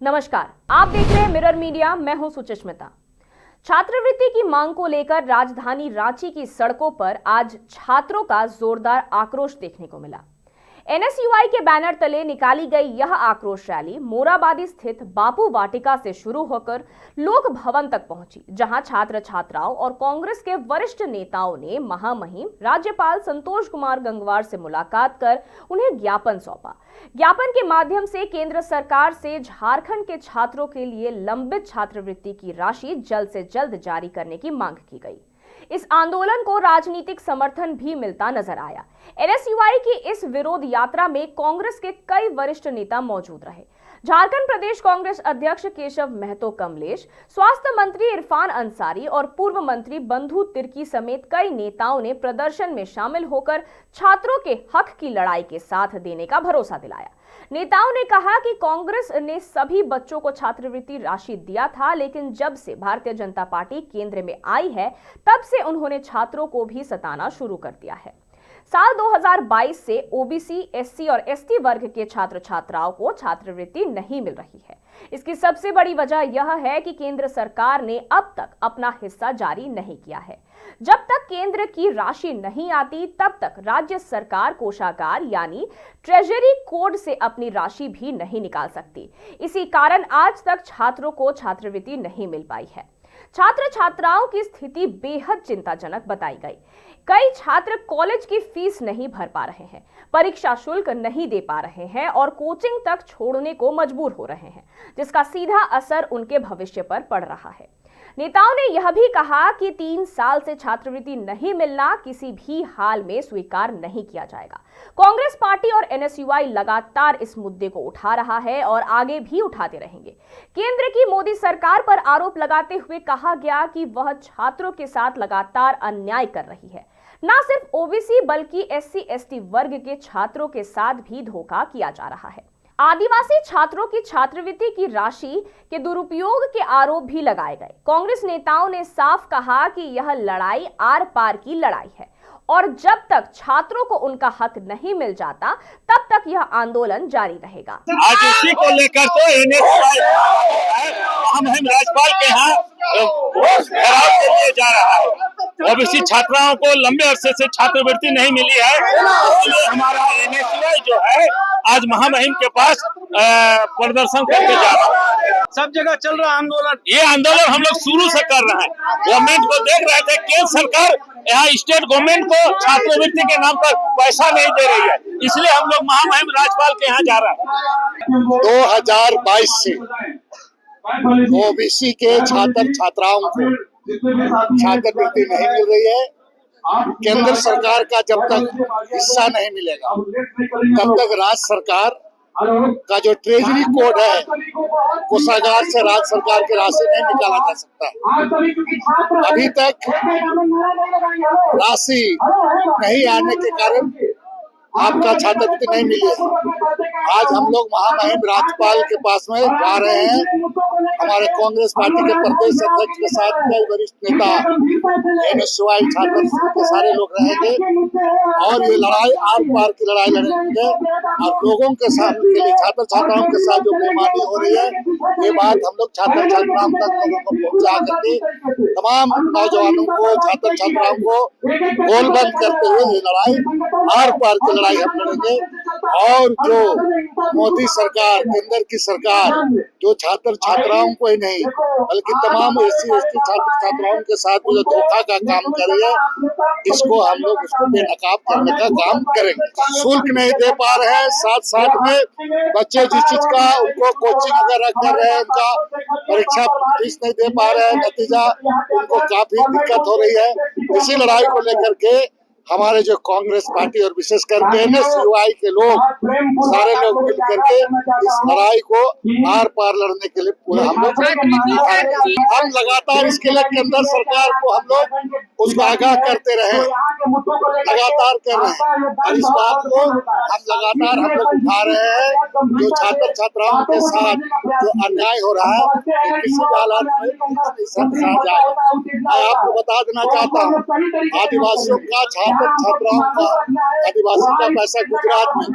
नमस्कार, आप देख रहे हैं मिरर मीडिया। मैं हूं सुचिस्मिता। छात्रवृत्ति की मांग को लेकर राजधानी रांची की सड़कों पर आज छात्रों का जोरदार आक्रोश देखने को मिला। एनएसयूआई के बैनर तले निकाली गई यह आक्रोश रैली मोराबादी स्थित बापू वाटिका से शुरू होकर लोक भवन तक पहुंची, जहां छात्र छात्राओं और कांग्रेस के वरिष्ठ नेताओं ने महामहिम राज्यपाल संतोष कुमार गंगवार से मुलाकात कर उन्हें ज्ञापन सौंपा। ज्ञापन के माध्यम से केंद्र सरकार से झारखंड के छात्रों के लिए लंबित छात्रवृत्ति की राशि जल्द से जल्द जारी करने की मांग की गई। इस आंदोलन को राजनीतिक समर्थन भी मिलता नजर आया। एनएसयूआई की इस विरोध यात्रा में कांग्रेस के कई वरिष्ठ नेता मौजूद रहे। झारखंड प्रदेश कांग्रेस अध्यक्ष केशव महतो कमलेश, स्वास्थ्य मंत्री इरफान अंसारी और पूर्व मंत्री बंधु तिर्की समेत कई नेताओं ने प्रदर्शन में शामिल होकर छात्रों के हक की लड़ाई के साथ देने का भरोसा दिलाया। नेताओं ने कहा कि कांग्रेस ने सभी बच्चों को छात्रवृत्ति राशि दिया था, लेकिन जब से भारतीय जनता पार्टी केंद्र में आई है तब से उन्होंने छात्रों को भी सताना शुरू कर दिया है। साल 2022 से ओबीसी, एससी और एसटी वर्ग के छात्र छात्राओं को छात्रवृत्ति नहीं मिल रही है। इसकी सबसे बड़ी वजह यह है कि केंद्र सरकार ने अब तक अपना हिस्सा जारी नहीं किया है। जब तक केंद्र की राशि नहीं आती तब तक राज्य सरकार कोषागार यानी ट्रेजरी कोड से अपनी राशि भी नहीं निकाल सकती। इसी कारण आज तक छात्रों को छात्रवृत्ति नहीं मिल पाई है। छात्र छात्राओं की स्थिति बेहद चिंताजनक बताई गई। कई छात्र कॉलेज की फीस नहीं भर पा रहे हैं, परीक्षा शुल्क नहीं दे पा रहे हैं और कोचिंग तक छोड़ने को मजबूर हो रहे हैं, जिसका सीधा असर उनके भविष्य पर पड़ रहा है। नेताओं ने यह भी कहा कि 3 साल से छात्रवृत्ति नहीं मिलना किसी भी हाल में स्वीकार नहीं किया जाएगा। कांग्रेस पार्टी और एनएसयूआई लगातार इस मुद्दे को उठा रहा है और आगे भी उठाते रहेंगे। केंद्र की मोदी सरकार पर आरोप लगाते हुए कहा गया कि वह छात्रों के साथ लगातार अन्याय कर रही है। न सिर्फ ओबीसी बल्कि एससी एसटी वर्ग के छात्रों के साथ भी धोखा किया जा रहा है। आदिवासी छात्रों की छात्रवृत्ति की राशि के दुरुपयोग के आरोप भी लगाए गए। कांग्रेस नेताओं ने साफ कहा कि यह लड़ाई आर पार की लड़ाई है और जब तक छात्रों को उनका हक नहीं मिल जाता तब तक यह आंदोलन जारी रहेगा। आज इसी को लेकर तो हम राज्यपाल के यहाँ घेराव के लिए जा रहा है। ओबीसी छात्राओं को लंबे अरसे से छात्रवृत्ति नहीं मिली है, इसलिए हमारा एनएसयूआई जो है आज महामहिम के पास प्रदर्शन करके जा रहा है। सब जगह चल रहा आंदोलन। ये आंदोलन हम लोग शुरू से कर रहे हैं। गवर्नमेंट को देख रहे थे, केंद्र सरकार यहाँ स्टेट गवर्नमेंट को छात्रवृत्ति के नाम पर पैसा नहीं दे रही है, इसलिए हम लोग महामहिम राज्यपाल के यहाँ जा रहे हैं। 2022 से ओबीसी के छात्र छात्राओं को छात्रवृत्ति नहीं मिल रही है। केंद्र सरकार का जब तक हिस्सा नहीं मिलेगा तब तक राज्य सरकार का जो ट्रेजरी कोड है कोषागार से राज्य सरकार की राशि नहीं निकाला जा सकता है। अभी तक राशि नहीं आने के कारण आपका छात्रवृत्ति नहीं मिली है। आज हम लोग महामहिम राज्यपाल के पास में जा रहे हैं। हमारे कांग्रेस पार्टी के प्रदेश अध्यक्ष के साथ कई वरिष्ठ नेता, एनएसयूआई छात्र के सारे लोग रहेंगे और ये लड़ाई आर पार की लड़ाई लड़ेंगे और लोगों के साथ के लिए छात्र छात्राओं के साथ जो बेईमानी हो रही है ये बात हम लोग छात्र छात्राओं तक लोगों को पहुंचा करके तमाम नौजवानों को छात्र छात्राओं को गोलबंद करते हुए ये लड़ाई आर पार की लड़ाई हम लड़ेंगे। और जो मोदी सरकार, केंद्र की सरकार जो छात्र छात्राओं को ही नहीं बल्कि तमाम एससी एसटी छात्र छात्राओं के साथ जो धोखा का काम कर रही है, इसको हम लोग उसको बेनकाब करने का काम करेंगे। शुल्क नहीं दे पा रहे हैं, साथ साथ में बच्चे जिस चीज का उनको कोचिंग वगैरह कर रहे हैं, उनका परीक्षा फीस नहीं दे पा रहे हैं, नतीजा उनको काफी दिक्कत हो रही है। इसी लड़ाई को लेकर के हमारे जो कांग्रेस पार्टी और विशेषकर एनएसयूआई के लोग सारे लोग मिल करके इस लड़ाई को आर पार लड़ने के लिए पूरा हम लगातार इसके लिए केंद्र सरकार को हम लोग उसको आगाह करते रहे, लगातार कर रहे हैं और इस बात को हम लोग उठा रहे हैं। जो छात्र छात्राओं के साथ जो अन्याय हो रहा है किसी भी हालात में जाए। मैं आपको बता देना चाहता हूँ, आदिवासियों का छात्र छात्र छात्राओं का, आदिवासी का पैसा गुजरात में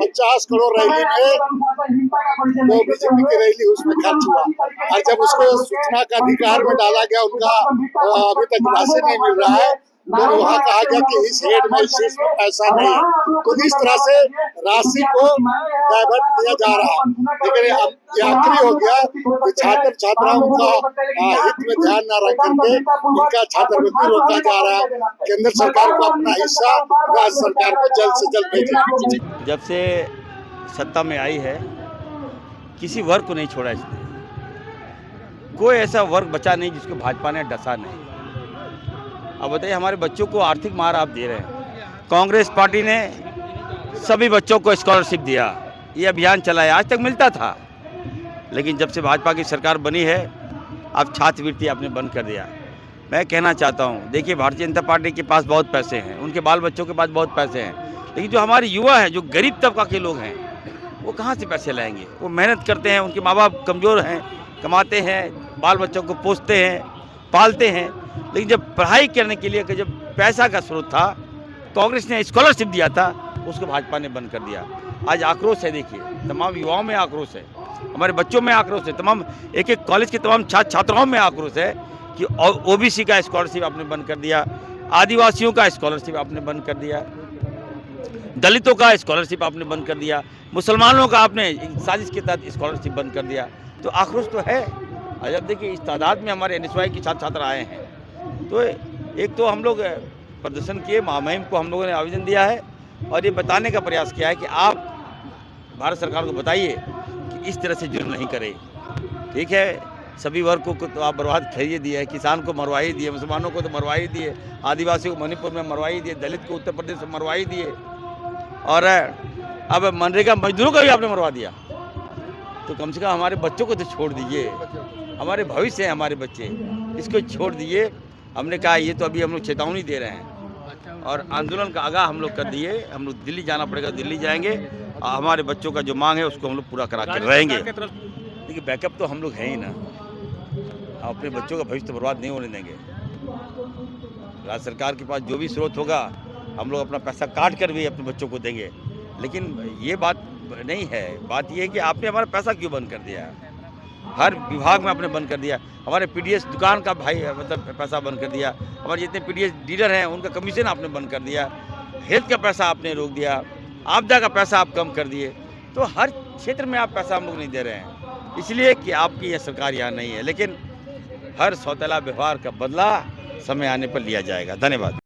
50 करोड़ रैली में, वो बीजेपी की रैली उसमें खर्च हुआ, और जब उसको सूचना का अधिकार में डाला गया, उनका अभी तक राशि नहीं मिल रहा है, तो वहाँ कहा गया कि इस हेड में इस चीज में पैसा नहीं है। तो इस तरह से राशि को डाइवर्ट किया जा रहा है। लेकिन अब यह आखिरी हो गया कि छात्र छात्राओं का हित में ध्यान न रख करके इनका छात्रवृत्ति रोका जा रहा है। केंद्र सरकार को अपना हिस्सा राज्य सरकार को जल्द से जल्द भेजे। जब से सत्ता में आई है, किसी वर्ग को नहीं छोड़ा इसने। कोई ऐसा वर्ग बचा नहीं जिसको भाजपा ने डसा नहीं। अब बताइए, हमारे बच्चों को आर्थिक मार आप दे रहे हैं। कांग्रेस पार्टी ने सभी बच्चों को स्कॉलरशिप दिया, ये अभियान चलाया, आज तक मिलता था। लेकिन जब से भाजपा की सरकार बनी है, अब छात्रवृत्ति आपने बंद कर दिया। मैं कहना चाहता हूँ, देखिए, भारतीय जनता पार्टी के पास बहुत पैसे हैं, उनके बाल बच्चों के पास बहुत पैसे हैं, लेकिन जो हमारे युवा हैं, जो गरीब तबका के लोग हैं, वो कहाँ से पैसे लाएंगे? वो मेहनत करते हैं, उनके माँ बाप कमज़ोर हैं, कमाते हैं, बाल बच्चों को पोसते हैं, पालते हैं। लेकिन जब पढ़ाई करने के लिए जब पैसा का स्रोत था, कांग्रेस ने स्कॉलरशिप दिया था, उसको भाजपा ने बंद कर दिया। आज आक्रोश है, देखिए, तमाम युवाओं में आक्रोश है, हमारे बच्चों में आक्रोश है, तमाम एक एक कॉलेज के तमाम छात्र छात्राओं में आक्रोश है कि ओबीसी का स्कॉलरशिप आपने बंद कर दिया, आदिवासियों का स्कॉलरशिप आपने बंद कर दिया, दलितों का स्कॉलरशिप आपने बंद कर दिया, मुसलमानों का आपने साजिश के तहत स्कॉलरशिप बंद कर दिया। तो आक्रोश तो है। जब देखिए, इस तादाद में हमारे NSY के छात्र छात्र आए हैं, तो एक तो हम लोग प्रदर्शन किए, महामहिम को हम लोगों ने आवेदन दिया है और ये बताने का प्रयास किया है कि आप भारत सरकार को बताइए कि इस तरह से जुर्म नहीं करें। ठीक है, सभी वर्ग को तो आप बर्बाद कर ही दिए, किसान को मरवा ही दिए, मुसलमानों को तो मरवा ही दिए, आदिवासी को मणिपुर में मरवा ही दिए, दलित को उत्तर प्रदेश में मरवा ही दिए, और अब मनरेगा मजदूरों का भी आपने मरवा दिया। तो कम से कम हमारे बच्चों को तो छोड़ दीजिए, हमारे भविष्य हैं हमारे बच्चे, इसको छोड़ दीजिए। हमने कहा ये तो अभी हम लोग चेतावनी दे रहे हैं और आंदोलन का आगाह हम लोग कर दिए। हम लोग दिल्ली जाना पड़ेगा, दिल्ली जाएंगे, हमारे बच्चों का जो मांग है उसको हम लोग पूरा करा कर रहेंगे। देखिए, बैकअप तो हम लोग हैं ही ना, हम अपने बच्चों का भविष्य बर्बाद नहीं होने देंगे। राज्य सरकार के पास जो भी स्रोत होगा, हम लोग अपना पैसा काट कर भी अपने बच्चों को देंगे। लेकिन ये बात नहीं है, बात ये है कि आपने हमारा पैसा क्यों बंद कर दिया? हर विभाग में आपने बंद कर दिया। हमारे PDS दुकान का भाई मतलब पैसा बंद कर दिया, हमारे जितने PDS डीलर हैं उनका कमीशन आपने बंद कर दिया, हेल्थ का पैसा आपने रोक दिया, आपदा का पैसा आप कम कर दिए। तो हर क्षेत्र में आप पैसा हम लोग नहीं दे रहे हैं, इसलिए कि आपकी यह सरकार यहाँ नहीं है। लेकिन हर सौतेला व्यवहार का बदला समय आने पर लिया जाएगा। धन्यवाद।